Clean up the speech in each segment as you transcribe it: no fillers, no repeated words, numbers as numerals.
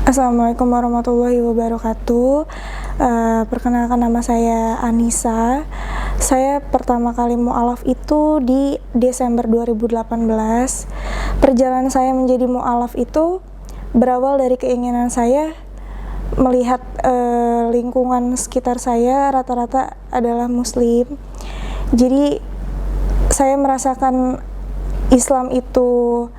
Assalamualaikum warahmatullahi wabarakatuh. Perkenalkan, nama saya Anissa. Saya pertama kali mu'alaf itu di Desember 2018. Perjalanan saya menjadi mu'alaf itu berawal dari keinginan saya melihat lingkungan sekitar saya rata-rata adalah muslim. Jadi saya merasakan Islam itu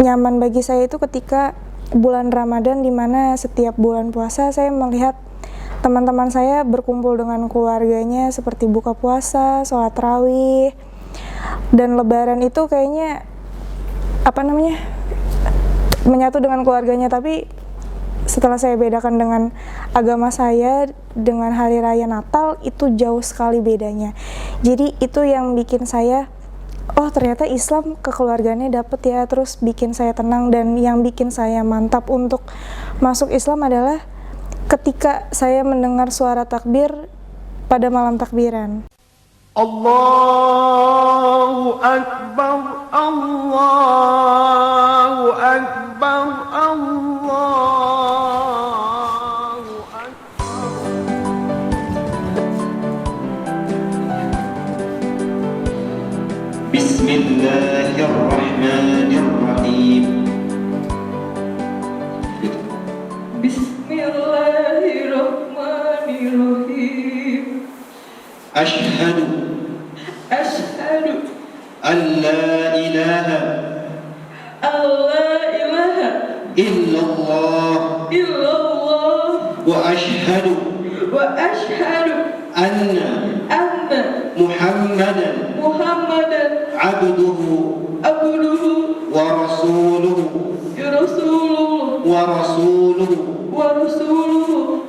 nyaman bagi saya itu ketika bulan Ramadan, di mana setiap bulan puasa saya melihat teman-teman saya berkumpul dengan keluarganya seperti buka puasa, sholat tarawih, dan lebaran itu kayaknya menyatu dengan keluarganya. Tapi setelah saya bedakan dengan agama saya, dengan hari raya Natal, itu jauh sekali bedanya. Jadi itu yang bikin saya, oh ternyata Islam kekeluargaannya dapet ya, terus bikin saya tenang. Dan yang bikin saya mantap untuk masuk Islam adalah ketika saya mendengar suara takbir pada malam takbiran. Allahu Akbar, Allahu Akbar, Allahu Akbar. Bismillahirrahmanirrahim. Bismillahirrahmanirrahim. Ashhadu an la ilaha illallah wa ashhadu anna Muhammadan abduhu wa rasuluhu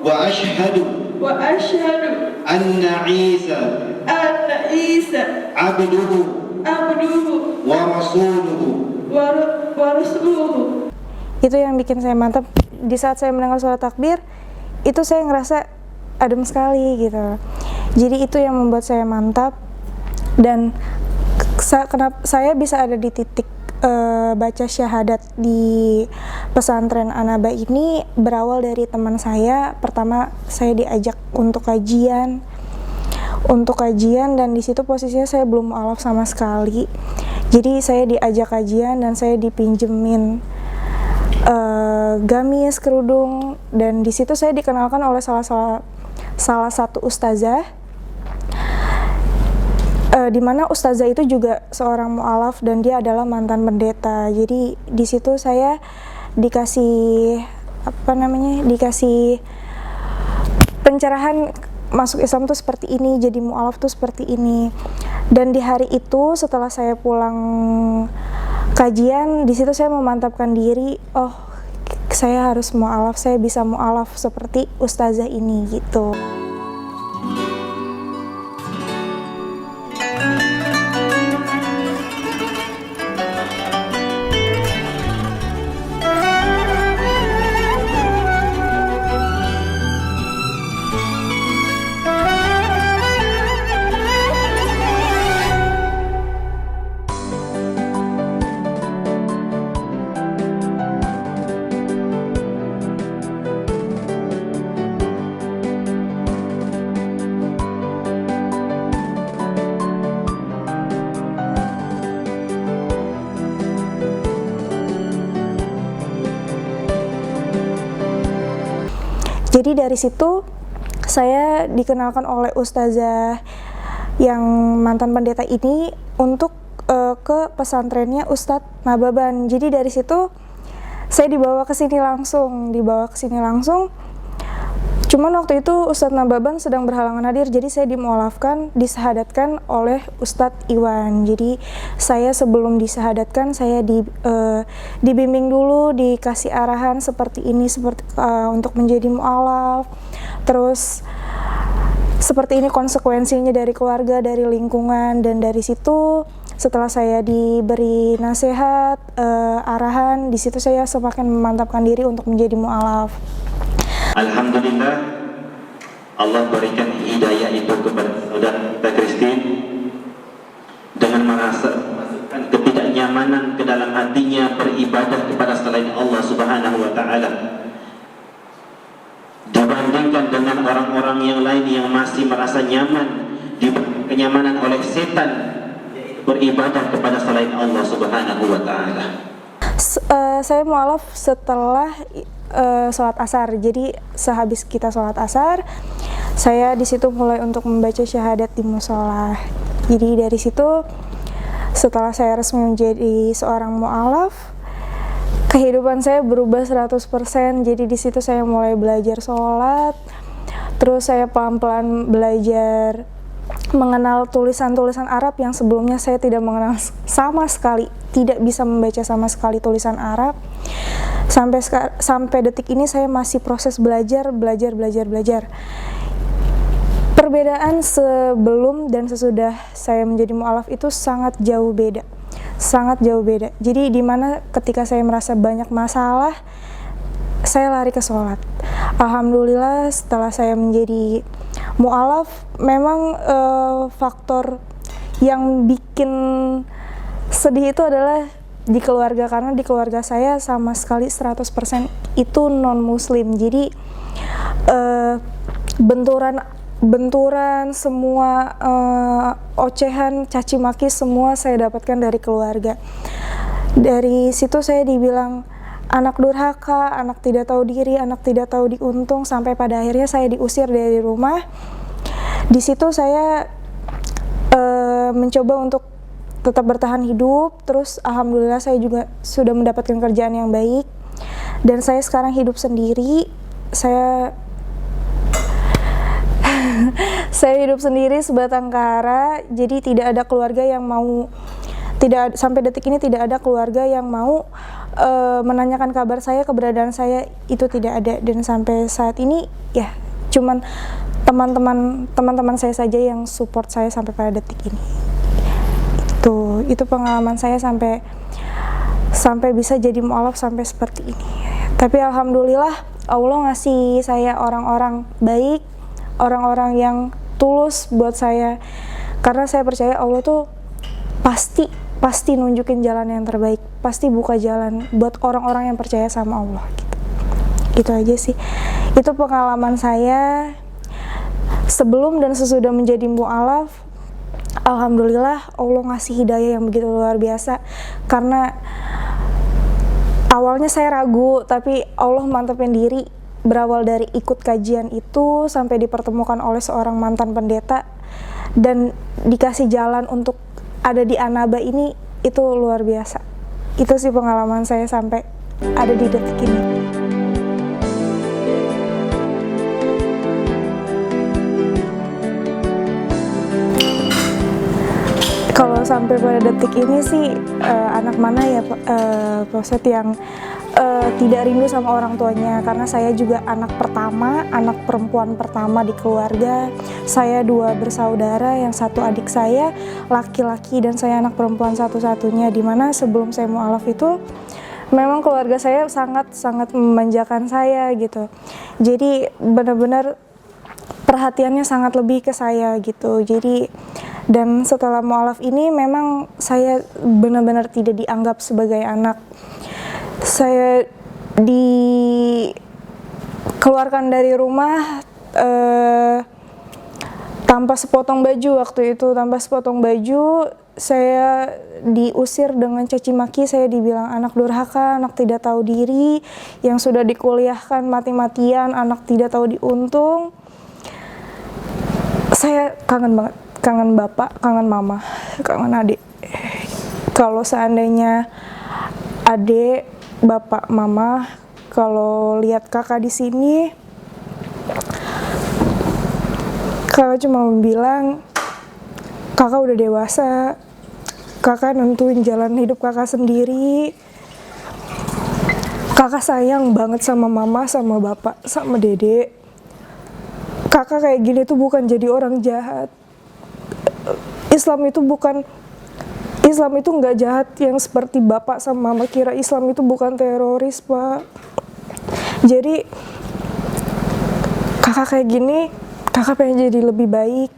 wa ashhadu anna Isa abduhu wa rasuluhu. Itu yang bikin saya mantap. Di saat saya mendengar suara takbir, itu saya ngerasa adem sekali gitu. Jadi itu yang membuat saya mantap. Dan kenapa saya bisa ada di titik baca syahadat di pesantren Anaba ini berawal dari teman saya. Pertama saya diajak untuk kajian dan di situ posisinya saya belum mu'alaf sama sekali. Jadi saya diajak kajian dan saya dipinjemin gamis, kerudung, dan di situ saya dikenalkan oleh salah satu ustazah, di mana ustazah itu juga seorang mu'alaf dan dia adalah mantan pendeta. Jadi di situ saya dikasih pencerahan, masuk Islam tuh seperti ini, jadi mu'alaf tuh seperti ini. Dan di hari itu setelah saya pulang kajian, di situ saya memantapkan diri, oh saya harus mu'alaf, saya bisa mu'alaf seperti ustazah ini gitu. Jadi dari situ saya dikenalkan oleh ustazah yang mantan pendeta ini untuk ke pesantrennya Ustadz Nababan. Jadi dari situ saya dibawa ke sini langsung. Cuman waktu itu Ustadz Nababan sedang berhalangan hadir, jadi saya disahadatkan oleh Ustadz Iwan. Jadi saya sebelum disahadatkan, saya dibimbing dulu, dikasih arahan seperti ini, untuk menjadi mu'alaf. Terus seperti ini konsekuensinya dari keluarga, dari lingkungan, dan dari situ setelah saya diberi nasihat, arahan, di situ saya semakin memantapkan diri untuk menjadi mu'alaf. Alhamdulillah, Allah berikan hidayah itu kepada saudara kita Christine dengan memasukkan ke hatinya beribadah kepada selain Allah Subhanahu wa taala, dibandingkan dengan orang-orang yang lain yang masih merasa nyaman, diberi kenyamanan oleh setan, beribadah kepada selain Allah Subhanahu wa taala. Saya mualaf setelah sholat asar. Jadi sehabis kita sholat asar, saya di situ mulai untuk membaca syahadat di musola. Jadi dari situ, setelah saya resmi menjadi seorang mualaf, kehidupan saya berubah 100%. Jadi di situ saya mulai belajar sholat, terus saya pelan-pelan belajar mengenal tulisan-tulisan Arab yang sebelumnya saya tidak mengenal sama sekali, tidak bisa membaca sama sekali tulisan Arab. Sampai detik ini saya masih proses belajar. Perbedaan sebelum dan sesudah saya menjadi mualaf itu sangat jauh beda. Jadi di mana ketika saya merasa banyak masalah, saya lari ke sholat. Alhamdulillah setelah saya menjadi mualaf, memang faktor yang bikin sedih itu adalah di keluarga, karena di keluarga saya sama sekali 100% itu non muslim. Jadi benturan semua, ocehan, caci maki semua saya dapatkan dari keluarga. Dari situ saya dibilang anak durhaka, anak tidak tahu diri, anak tidak tahu diuntung, sampai pada akhirnya saya diusir dari rumah. Di situ saya mencoba untuk tetap bertahan hidup. Terus alhamdulillah saya juga sudah mendapatkan kerjaan yang baik, dan saya sekarang hidup sendiri. Saya hidup sendiri sebatang kara. Jadi tidak ada keluarga yang mau, sampai detik ini tidak ada keluarga yang mau menanyakan kabar saya, keberadaan saya itu tidak ada. Dan sampai saat ini ya cuman teman-teman saya saja yang support saya sampai pada detik ini. Itu pengalaman saya sampai bisa jadi mualaf sampai seperti ini. Tapi alhamdulillah Allah ngasih saya orang-orang baik, orang-orang yang tulus buat saya, karena saya percaya Allah tuh pasti nunjukin jalan yang terbaik, pasti buka jalan buat orang-orang yang percaya sama Allah gitu aja sih. Itu pengalaman saya sebelum dan sesudah menjadi mualaf. Alhamdulillah Allah ngasih hidayah yang begitu luar biasa, karena awalnya saya ragu, tapi Allah mantapin diri. Berawal dari ikut kajian itu sampai dipertemukan oleh seorang mantan pendeta dan dikasih jalan untuk ada di Anaba ini, itu luar biasa. Itu sih pengalaman saya sampai ada di detik ini. Kalau sampai pada detik ini sih anak mana ya Pak Ustadz yang tidak rindu sama orang tuanya, karena saya juga anak pertama, anak perempuan pertama di keluarga. Saya 2 bersaudara, yang satu adik saya laki-laki dan saya anak perempuan satu-satunya, dimana sebelum saya mualaf itu memang keluarga saya sangat memanjakan saya gitu. Jadi benar-benar perhatiannya sangat lebih ke saya gitu. Jadi dan setelah mualaf ini memang saya benar-benar tidak dianggap sebagai anak. Saya dikeluarkan dari rumah tanpa sepotong baju waktu itu. Tanpa sepotong baju, saya diusir dengan caci maki. Saya dibilang anak durhaka, anak tidak tahu diri, yang sudah dikuliahkan mati-matian, anak tidak tahu diuntung. Saya kangen banget, kangen bapak, kangen mama, kangen adik. Kalau seandainya adik, bapak, mama, kalau lihat kakak di sini, kakak cuma bilang, kakak udah dewasa, kakak nentuin jalan hidup kakak sendiri. Kakak sayang banget sama mama, sama bapak, sama dedek. Kakak kayak gini tuh bukan jadi orang jahat. Islam itu nggak jahat yang seperti bapak sama mama kira. Islam itu bukan teroris, Pak. Jadi kakak kayak gini, kakak pengen jadi lebih baik.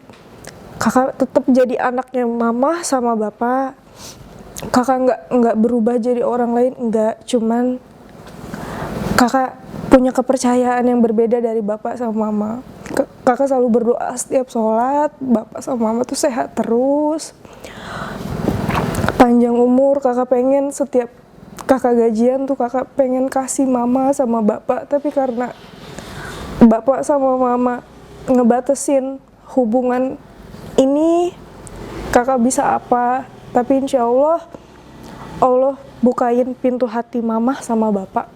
Kakak tetap jadi anaknya mama sama bapak. kakak nggak berubah jadi orang lain, nggak, cuman kakak punya kepercayaan yang berbeda dari bapak sama mama. Kakak selalu berdoa setiap sholat, bapak sama mama tuh sehat terus, panjang umur. Kakak pengen setiap kakak gajian tuh kakak pengen kasih mama sama bapak, tapi karena bapak sama mama ngebatasin hubungan ini, kakak bisa apa? Tapi insya Allah, Allah bukain pintu hati mama sama bapak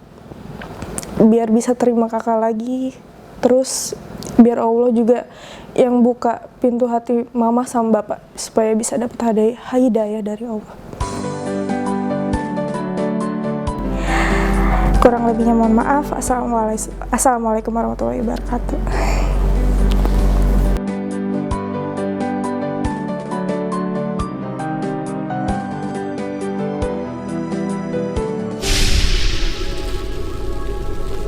biar bisa terima kakak lagi. Terus biar Allah juga yang buka pintu hati mama sama bapak supaya bisa dapat hidayah dari Allah. Kurang lebihnya mohon maaf. Assalamualaikum warahmatullahi wabarakatuh.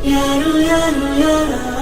Ya